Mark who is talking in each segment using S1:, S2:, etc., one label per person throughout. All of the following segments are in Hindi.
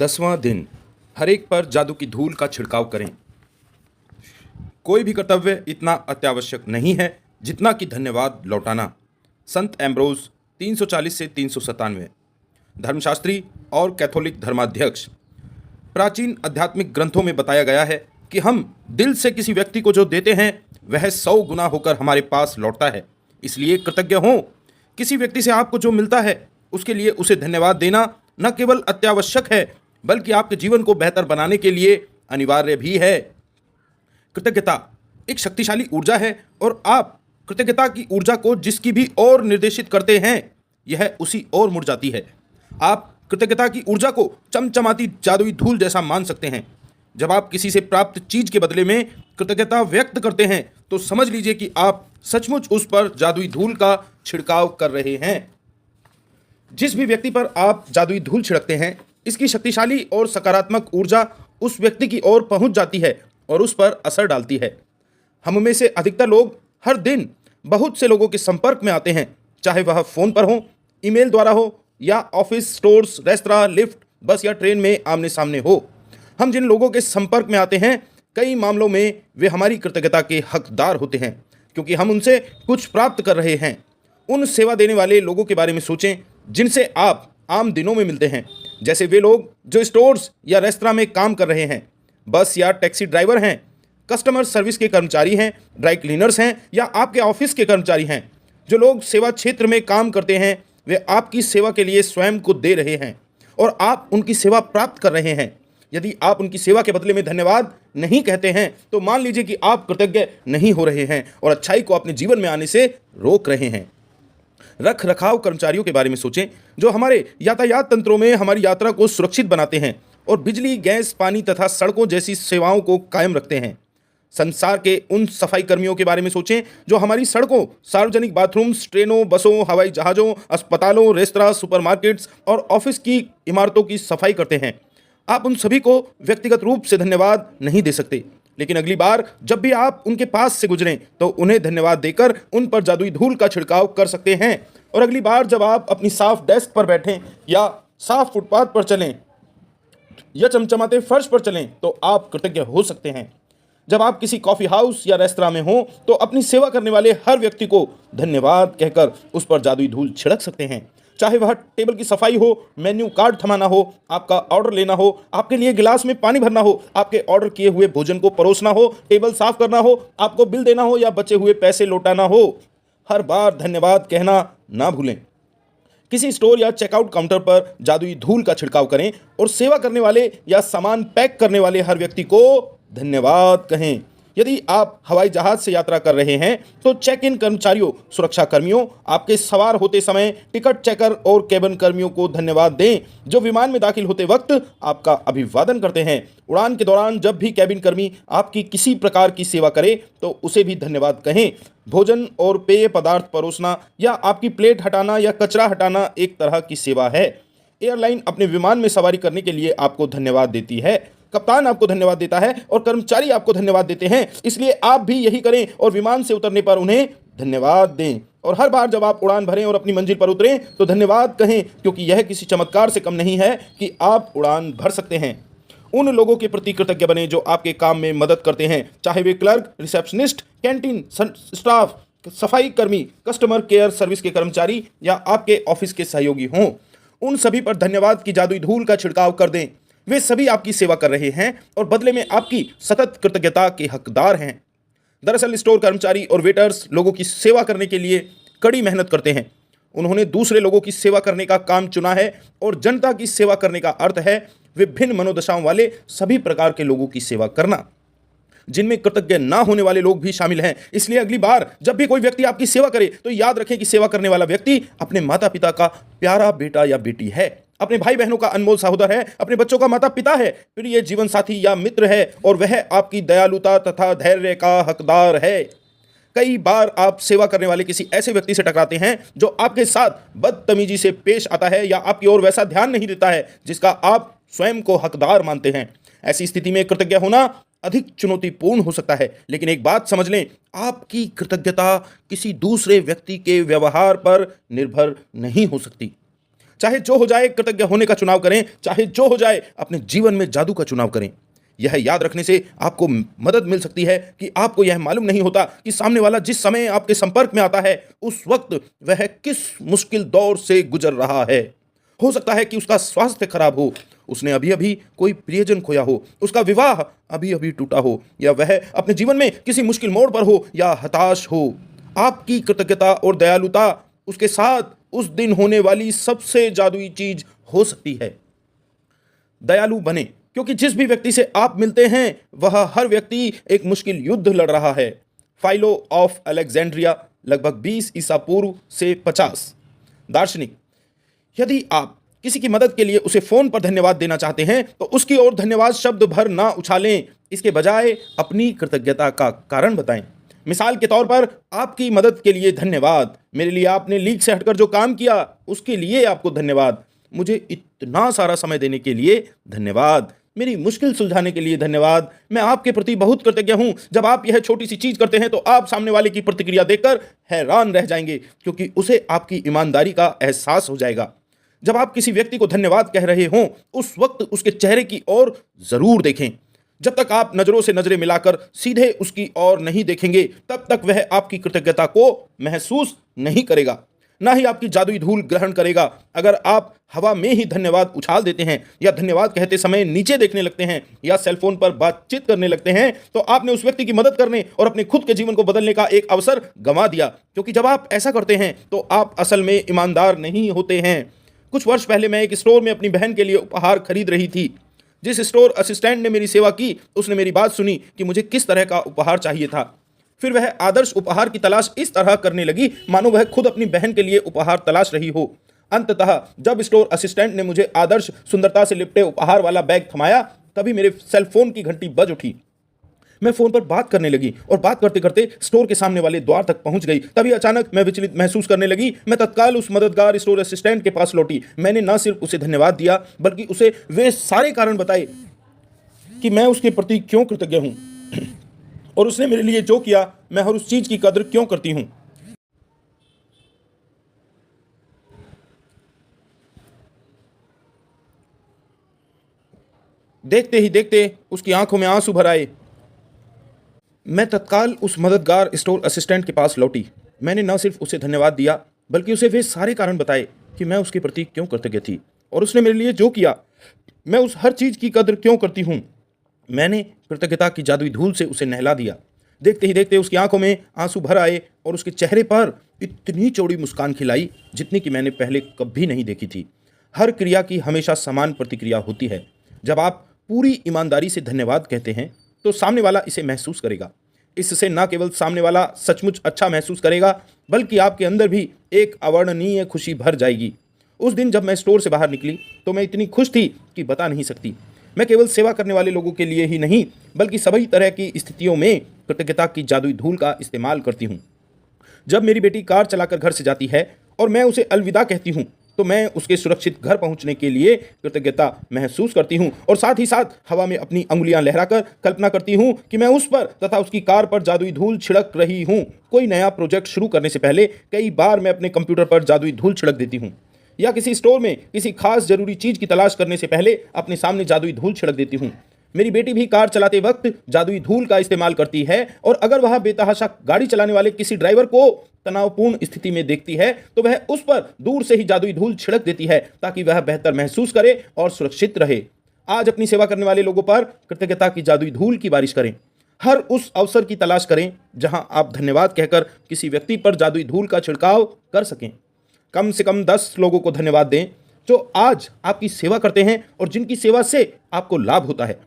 S1: 10वां दिन। हर एक पर जादू की धूल का छिड़काव करें। कोई भी कर्तव्य इतना अत्यावश्यक नहीं है जितना कि धन्यवाद लौटाना। संत एम्ब्रोज 340 से 397। धर्मशास्त्री और कैथोलिक धर्माध्यक्ष। प्राचीन आध्यात्मिक ग्रंथों में बताया गया है कि हम दिल से किसी व्यक्ति को जो देते हैं वह 100 गुना होकर हमारे पास लौटता है। इसलिए कृतज्ञ हों। किसी व्यक्ति से आपको जो मिलता है उसके लिए उसे धन्यवाद देना न केवल अत्यावश्यक है बल्कि आपके जीवन को बेहतर बनाने के लिए अनिवार्य भी है। कृतज्ञता एक शक्तिशाली ऊर्जा है और आप कृतज्ञता की ऊर्जा को जिसकी भी ओर निर्देशित करते हैं यह उसी ओर मुड़ जाती है। आप कृतज्ञता की ऊर्जा को चमचमाती जादुई धूल जैसा मान सकते हैं। जब आप किसी से प्राप्त चीज के बदले में कृतज्ञता व्यक्त करते हैं तो समझ लीजिए कि आप सचमुच उस पर जादुई धूल का छिड़काव कर रहे हैं। जिस भी व्यक्ति पर आप जादुई धूल छिड़कते हैं इसकी शक्तिशाली और सकारात्मक ऊर्जा उस व्यक्ति की ओर पहुंच जाती है और उस पर असर डालती है। हम में से अधिकतर लोग हर दिन बहुत से लोगों के संपर्क में आते हैं, चाहे वह फोन पर हो, ईमेल द्वारा हो या ऑफिस, स्टोर्स, रेस्तरां, लिफ्ट, बस या ट्रेन में आमने सामने हो। हम जिन लोगों के संपर्क में आते हैं कई मामलों में वे हमारी कृतज्ञता के हकदार होते हैं क्योंकि हम उनसे कुछ प्राप्त कर रहे हैं। उन सेवा देने वाले लोगों के बारे में सोचें जिनसे आप आम दिनों में मिलते हैं, जैसे वे लोग जो स्टोर्स या रेस्तरां में काम कर रहे हैं, बस या टैक्सी ड्राइवर हैं, कस्टमर सर्विस के कर्मचारी हैं, ड्राई क्लीनर्स हैं या आपके ऑफिस के कर्मचारी हैं। जो लोग सेवा क्षेत्र में काम करते हैं वे आपकी सेवा के लिए स्वयं को दे रहे हैं और आप उनकी सेवा प्राप्त कर रहे हैं। यदि आप उनकी सेवा के बदले में धन्यवाद नहीं कहते हैं तो मान लीजिए कि आप कृतज्ञ नहीं हो रहे हैं और अच्छाई को अपने जीवन में आने से रोक रहे हैं। रख रखाव कर्मचारियों के बारे में सोचें जो हमारे यातायात तंत्रों में हमारी यात्रा को सुरक्षित बनाते हैं और बिजली, गैस, पानी तथा सड़कों जैसी सेवाओं को कायम रखते हैं। संसार के उन सफाई कर्मियों के बारे में सोचें जो हमारी सड़कों, सार्वजनिक बाथरूम्स, ट्रेनों, बसों, हवाई जहाज़ों, अस्पतालों, रेस्तरां, सुपरमार्केट्स और ऑफिस की इमारतों की सफाई करते हैं। आप उन सभी को व्यक्तिगत रूप से धन्यवाद नहीं दे सकते, लेकिन अगली बार जब भी आप उनके पास से गुजरें तो उन्हें धन्यवाद देकर उन पर जादुई धूल का छिड़काव कर सकते हैं। और अगली बार जब आप अपनी साफ डेस्क पर बैठें या साफ फुटपाथ पर चलें या चमचमाते फर्श पर चलें तो आप कृतज्ञ हो सकते हैं। जब आप किसी कॉफ़ी हाउस या रेस्तरां में हों तो अपनी सेवा करने वाले हर व्यक्ति को धन्यवाद कहकर उस पर जादुई धूल छिड़क सकते हैं। चाहे वह टेबल की सफाई हो, मेन्यू कार्ड थमाना हो, आपका ऑर्डर लेना हो, आपके लिए गिलास में पानी भरना हो, आपके ऑर्डर किए हुए भोजन को परोसना हो, टेबल साफ करना हो, आपको बिल देना हो या बचे हुए पैसे लौटाना हो। हर बार धन्यवाद कहना ना भूलें। किसी स्टोर या चेकआउट काउंटर पर जादुई धूल का छिड़काव करें और सेवा करने वाले या सामान पैक करने वाले हर व्यक्ति को धन्यवाद कहें। यदि आप हवाई जहाज से यात्रा कर रहे हैं तो चेक इन कर्मचारियों, सुरक्षा कर्मियों, आपके सवार होते समय टिकट चेकर और केबिन कर्मियों को धन्यवाद दें जो विमान में दाखिल होते वक्त आपका अभिवादन करते हैं। उड़ान के दौरान जब भी केबिन कर्मी आपकी किसी प्रकार की सेवा करे तो उसे भी धन्यवाद कहें। भोजन और पेय पदार्थ परोसना या आपकी प्लेट हटाना या कचरा हटाना एक तरह की सेवा है। एयरलाइन अपने विमान में सवारी करने के लिए आपको धन्यवाद देती है, कप्तान आपको धन्यवाद देता है और कर्मचारी आपको धन्यवाद देते हैं। इसलिए आप भी यही करें और विमान से उतरने पर उन्हें धन्यवाद दें। और हर बार जब आप उड़ान भरें और अपनी मंजिल पर उतरें तो धन्यवाद कहें क्योंकि यह किसी चमत्कार से कम नहीं है कि आप उड़ान भर सकते हैं। उन लोगों के प्रति कृतज्ञ बने जो आपके काम में मदद करते हैं, चाहे वे क्लर्क, रिसेप्शनिस्ट, कैंटीन स्टाफ, सफाई कर्मी, कस्टमर केयर सर्विस के कर्मचारी या आपके ऑफिस के सहयोगी हों। उन सभी पर धन्यवाद की जादुई धूल का छिड़काव कर दें। वे सभी आपकी सेवा कर रहे हैं और बदले में आपकी सतत कृतज्ञता के हकदार हैं। दरअसल स्टोर कर्मचारी और वेटर्स लोगों की सेवा करने के लिए कड़ी मेहनत करते हैं। उन्होंने दूसरे लोगों की सेवा करने का काम चुना है और जनता की सेवा करने का अर्थ है विभिन्न मनोदशाओं वाले सभी प्रकार के लोगों की सेवा करना, जिनमें कृतज्ञ ना होने वाले लोग भी शामिल हैं। इसलिए अगली बार जब भी कोई व्यक्ति आपकी सेवा करे तो याद रखें कि सेवा करने वाला व्यक्ति अपने माता पिता का प्यारा बेटा या बेटी है, अपने भाई बहनों का अनमोल सहोदर है, अपने बच्चों का माता पिता है, प्रिय जीवन साथी या मित्र है और वह आपकी दयालुता तथा धैर्य का हकदार है। कई बार आप सेवा करने वाले किसी ऐसे व्यक्ति से टकराते हैं जो आपके साथ बदतमीजी से पेश आता है या आपकी ओर वैसा ध्यान नहीं देता है जिसका आप स्वयं को हकदार मानते हैं। ऐसी स्थिति में कृतज्ञ होना अधिक चुनौतीपूर्ण हो सकता है, लेकिन एक बात समझ लें, आपकी कृतज्ञता किसी दूसरे व्यक्ति के व्यवहार पर निर्भर नहीं हो सकती। चाहे जो हो जाए कृतज्ञ होने का चुनाव करें, चाहे जो हो जाए अपने जीवन में जादू का चुनाव करें। यह याद रखने से आपको मदद मिल सकती है कि आपको यह मालूम नहीं होता कि सामने वाला जिस समय आपके संपर्क में आता है उस वक्त वह किस मुश्किल दौर से गुजर रहा है। हो सकता है कि उसका स्वास्थ्य खराब हो, उसने अभी अभी कोई प्रियजन खोया हो, उसका विवाह अभी अभी टूटा हो, या वह अपने जीवन में किसी मुश्किल मोड़ पर हो या हताश हो। आपकी कृतज्ञता और दयालुता उसके साथ उस दिन होने वाली सबसे जादुई चीज हो सकती है। दयालु बने, क्योंकि जिस भी व्यक्ति से आप मिलते हैं वह हर व्यक्ति एक मुश्किल युद्ध लड़ रहा है। फाइलो ऑफ अलेक्जेंड्रिया, लगभग 20 ईसा पूर्व से 50। दार्शनिक, यदि आप किसी की मदद के लिए उसे फोन पर धन्यवाद देना चाहते हैं तो उसकी ओर धन्यवाद शब्द भर ना उछालें, इसके बजाय अपनी कृतज्ञता का कारण बताएं। मिसाल के तौर पर, आपकी मदद के लिए धन्यवाद, मेरे लिए आपने लीग से हटकर जो काम किया उसके लिए आपको धन्यवाद, मुझे इतना सारा समय देने के लिए धन्यवाद, मेरी मुश्किल सुलझाने के लिए धन्यवाद, मैं आपके प्रति बहुत कृतज्ञ हूं। जब आप यह छोटी सी चीज करते हैं तो आप सामने वाले की प्रतिक्रिया देखकर हैरान रह जाएंगे, क्योंकि उसे आपकी ईमानदारी का एहसास हो जाएगा। जब आप किसी व्यक्ति को धन्यवाद कह रहे हों उस वक्त उसके चेहरे की ओर जरूर देखें। जब तक आप नजरों से नजरें मिलाकर सीधे उसकी ओर नहीं देखेंगे तब तक वह आपकी कृतज्ञता को महसूस नहीं करेगा, ना ही आपकी जादुई धूल ग्रहण करेगा। अगर आप हवा में ही धन्यवाद उछाल देते हैं या धन्यवाद कहते समय नीचे देखने लगते हैं या सेलफोन पर बातचीत करने लगते हैं तो आपने उस व्यक्ति की मदद करने और अपने खुद के जीवन को बदलने का एक अवसर गंवा दिया, क्योंकि जब आप ऐसा करते हैं तो आप असल में ईमानदार नहीं होते हैं। कुछ वर्ष पहले मैं एक स्टोर में अपनी बहन के लिए उपहार खरीद रही थी। जिस स्टोर असिस्टेंट ने मेरी सेवा की उसने मेरी बात सुनी कि मुझे किस तरह का उपहार चाहिए था। फिर वह आदर्श उपहार की तलाश इस तरह करने लगी मानो वह खुद अपनी बहन के लिए उपहार तलाश रही हो। अंततः जब स्टोर असिस्टेंट ने मुझे आदर्श सुंदरता से लिपटे उपहार वाला बैग थमाया तभी मेरे सेल फोन की घंटी बज उठी। मैं फोन पर बात करने लगी और बात करते करते स्टोर के सामने वाले द्वार तक पहुंच गई। तभी अचानक मैं विचलित महसूस करने लगी। मैं तत्काल उस मददगार स्टोर असिस्टेंट के पास लौटी। मैंने न सिर्फ उसे धन्यवाद दिया बल्कि उसे वे सारे कारण बताए कि मैं उसके प्रति क्यों कृतज्ञ हूं और उसने मेरे लिए जो किया मैं हर उस चीज की कदर क्यों करती हूं। देखते ही देखते उसकी आंखों में आंसू भर आए। मैं तत्काल उस मददगार स्टोर असिस्टेंट के पास लौटी। मैंने न सिर्फ उसे धन्यवाद दिया बल्कि उसे वे सारे कारण बताए कि मैं उसके प्रति क्यों कृतज्ञ थी और उसने मेरे लिए जो किया मैं उस हर चीज़ की कदर क्यों करती हूँ। मैंने कृतज्ञता की जादुई धूल से उसे नहला दिया। देखते ही देखते उसकी आंखों में आंसू भर आए और उसके चेहरे पर इतनी चौड़ी मुस्कान खिलाई जितनी कि मैंने पहले कभी नहीं देखी थी। हर क्रिया की हमेशा समान प्रतिक्रिया होती है। जब आप पूरी ईमानदारी से धन्यवाद कहते हैं तो सामने वाला इसे महसूस करेगा। इससे न केवल सामने वाला सचमुच अच्छा महसूस करेगा बल्कि आपके अंदर भी एक अवर्णनीय खुशी भर जाएगी। उस दिन जब मैं स्टोर से बाहर निकली तो मैं इतनी खुश थी कि बता नहीं सकती। मैं केवल सेवा करने वाले लोगों के लिए ही नहीं बल्कि सभी तरह की स्थितियों में कृतज्ञता की जादुई धूल का इस्तेमाल करती हूँ। जब मेरी बेटी कार चलाकर घर से जाती है और मैं उसे अलविदा कहती हूँ तो मैं उसके सुरक्षित घर पहुंचने के लिए कृतज्ञता महसूस करती हूं और साथ ही साथ हवा में अपनी अंगुलियां लहराकर कल्पना करती हूं कि मैं उस पर तथा उसकी कार पर जादुई धूल छिड़क रही हूं। कोई नया प्रोजेक्ट शुरू करने से पहले कई बार मैं अपने कंप्यूटर पर जादुई धूल छिड़क देती हूं या किसी स्टोर में किसी खास जरूरी चीज की तलाश करने से पहले अपने सामने जादुई धूल छिड़क देती हूं। मेरी बेटी भी कार चलाते वक्त जादुई धूल का इस्तेमाल करती है और अगर वह बेतहाशा गाड़ी चलाने वाले किसी ड्राइवर को तनावपूर्ण स्थिति में देखती है तो वह उस पर दूर से ही जादुई धूल छिड़क देती है ताकि वह बेहतर महसूस करे और सुरक्षित रहे। आज अपनी सेवा करने वाले लोगों पर कृतज्ञता की जादुई धूल की बारिश करें। हर उस अवसर की तलाश करें जहां आप धन्यवाद कहकर किसी व्यक्ति पर जादुई धूल का छिड़काव कर सकें। कम से कम 10 लोगों को धन्यवाद दें जो आज आपकी सेवा करते हैं और जिनकी सेवा से आपको लाभ होता है।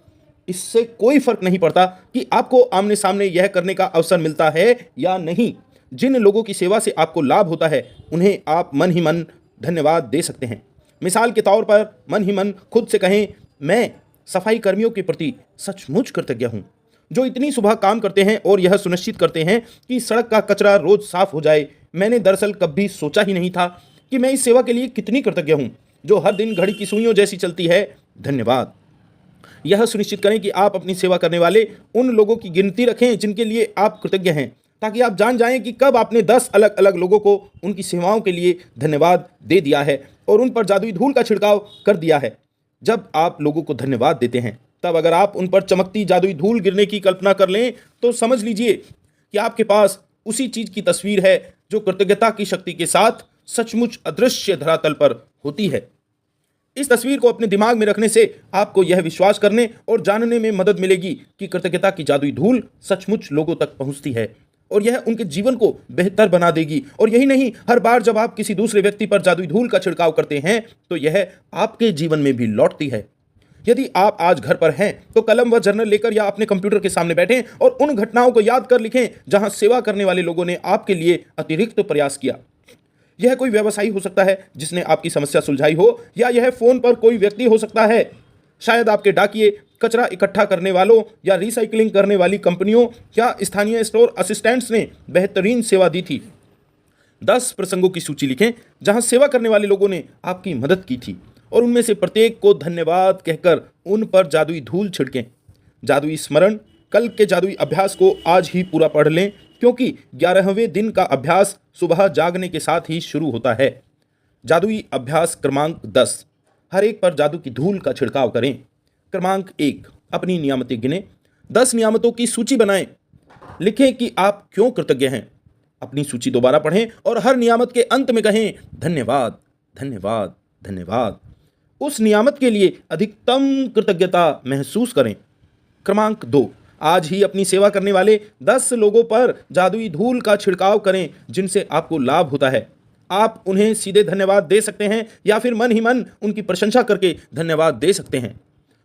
S1: इससे कोई फर्क नहीं पड़ता कि आपको आमने सामने यह करने का अवसर मिलता है या नहीं। जिन लोगों की सेवा से आपको लाभ होता है उन्हें आप मन ही मन धन्यवाद दे सकते हैं। मिसाल के तौर पर मन ही मन खुद से कहें, मैं सफाई कर्मियों के प्रति सचमुच कृतज्ञ हूँ जो इतनी सुबह काम करते हैं और यह सुनिश्चित करते हैं कि सड़क का कचरा रोज साफ हो जाए। मैंने दरअसल कभी सोचा ही नहीं था कि मैं इस सेवा के लिए कितनी कृतज्ञ हूँ जो हर दिन घड़ी की सुइयों जैसी चलती है। धन्यवाद। यह सुनिश्चित करें कि आप अपनी सेवा करने वाले उन लोगों की गिनती रखें जिनके लिए आप कृतज्ञ हैं ताकि आप जान जाएं कि कब आपने 10 अलग अलग लोगों को उनकी सेवाओं के लिए धन्यवाद दे दिया है। और उन पर जादुई धूल का छिड़काव कर दिया है। जब आप लोगों को धन्यवाद देते हैं, तब अगर आप उन पर चमकती जादुई धूल गिरने की कल्पना कर लें तो समझ लीजिए कि आपके पास उसी चीज की तस्वीर है जो कृतज्ञता की शक्ति के साथ सचमुच अदृश्य धरातल पर होती है। इस तस्वीर को अपने दिमाग में रखने से आपको यह विश्वास करने और जानने में मदद मिलेगी कि कृतज्ञता की जादुई धूल सचमुच लोगों तक पहुंचती है और यह उनके जीवन को बेहतर बना देगी। और यही नहीं, हर बार जब आप किसी दूसरे व्यक्ति पर जादुई धूल का छिड़काव करते हैं तो यह आपके जीवन में भी लौटती है। यदि आप आज घर पर हैं तो कलम व जर्नल लेकर या अपने कंप्यूटर के सामने बैठें और उन घटनाओं को याद कर लिखें जहां सेवा करने वाले लोगों ने आपके लिए अतिरिक्त प्रयास किया। यह कोई व्यवसायी हो सकता है जिसने आपकी समस्या सुलझाई हो, या यह फोन पर कोई व्यक्ति हो सकता है। शायद आपके डाकिए, कचरा इकट्ठा करने वालों या रिसाइकलिंग करने वाली कंपनियों या स्थानीय स्टोर असिस्टेंट्स ने बेहतरीन सेवा दी थी। 10 प्रसंगों की सूची लिखें जहां सेवा करने वाले लोगों ने आपकी मदद की थी और उनमें से प्रत्येक को धन्यवाद कहकर उन पर जादुई धूल छिड़कें। जादुई स्मरण, कल के जादुई अभ्यास को आज ही पूरा पढ़ लें क्योंकि 11वें दिन का अभ्यास सुबह जागने के साथ ही शुरू होता है। जादुई अभ्यास क्रमांक 10, हर एक पर जादू की धूल का छिड़काव करें। क्रमांक 1, अपनी नियामतें गिनें। 10 नियामतों की सूची बनाएं। लिखें कि आप क्यों कृतज्ञ हैं। अपनी सूची दोबारा पढ़ें और हर नियामत के अंत में कहें धन्यवाद, धन्यवाद, धन्यवाद। उस नियामत के लिए अधिकतम कृतज्ञता महसूस करें। क्रमांक 2, आज ही अपनी सेवा करने वाले 10 लोगों पर जादुई धूल का छिड़काव करें जिनसे आपको लाभ होता है। आप उन्हें सीधे धन्यवाद दे सकते हैं या फिर मन ही मन उनकी प्रशंसा करके धन्यवाद दे सकते हैं।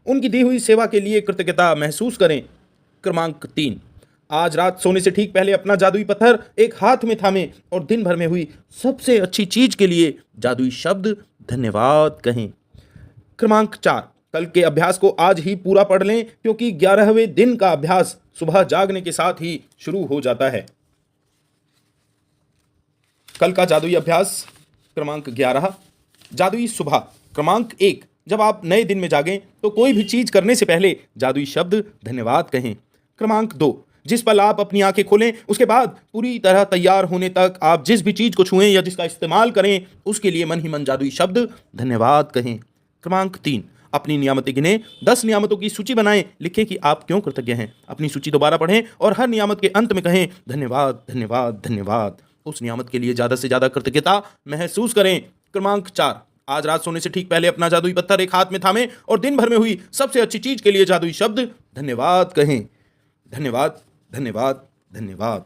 S1: उनकी दी हुई सेवा के लिए कृतज्ञता महसूस करें। क्रमांक 3, आज रात सोने से ठीक पहले अपना जादुई पत्थर एक हाथ में थामें और दिन भर में हुई सबसे अच्छी चीज के लिए जादुई शब्द धन्यवाद कहें। क्रमांक 4, कल के अभ्यास को आज ही पूरा पढ़ लें क्योंकि 11वें दिन का अभ्यास सुबह जागने के साथ ही शुरू हो जाता है। कल का जादुई अभ्यास क्रमांक 11, जादुई सुबह। क्रमांक 1, जब आप नए दिन में जागें तो कोई भी चीज करने से पहले जादुई शब्द धन्यवाद कहें। क्रमांक 2, जिस पल आप अपनी आंखें खोलें उसके बाद पूरी तरह तैयार होने तक आप जिस भी चीज को छुएं या जिसका इस्तेमाल करें उसके लिए मन ही मन जादुई शब्द धन्यवाद कहें। क्रमांक 3, अपनी नियामतें गिनें। 10 नियामतों की सूची बनाएं। लिखें कि आप क्यों कृतज्ञ हैं। अपनी सूची दोबारा पढ़ें और हर नियामत के अंत में कहें धन्यवाद, धन्यवाद, धन्यवाद। उस नियामत के लिए ज़्यादा से ज़्यादा कृतज्ञता महसूस करें। क्रमांक 4, आज रात सोने से ठीक पहले अपना जादुई पत्थर एक हाथ में थामें और दिन भर में हुई सबसे अच्छी चीज के लिए जादुई शब्द धन्यवाद कहें। धन्यवाद, धन्यवाद, धन्यवाद।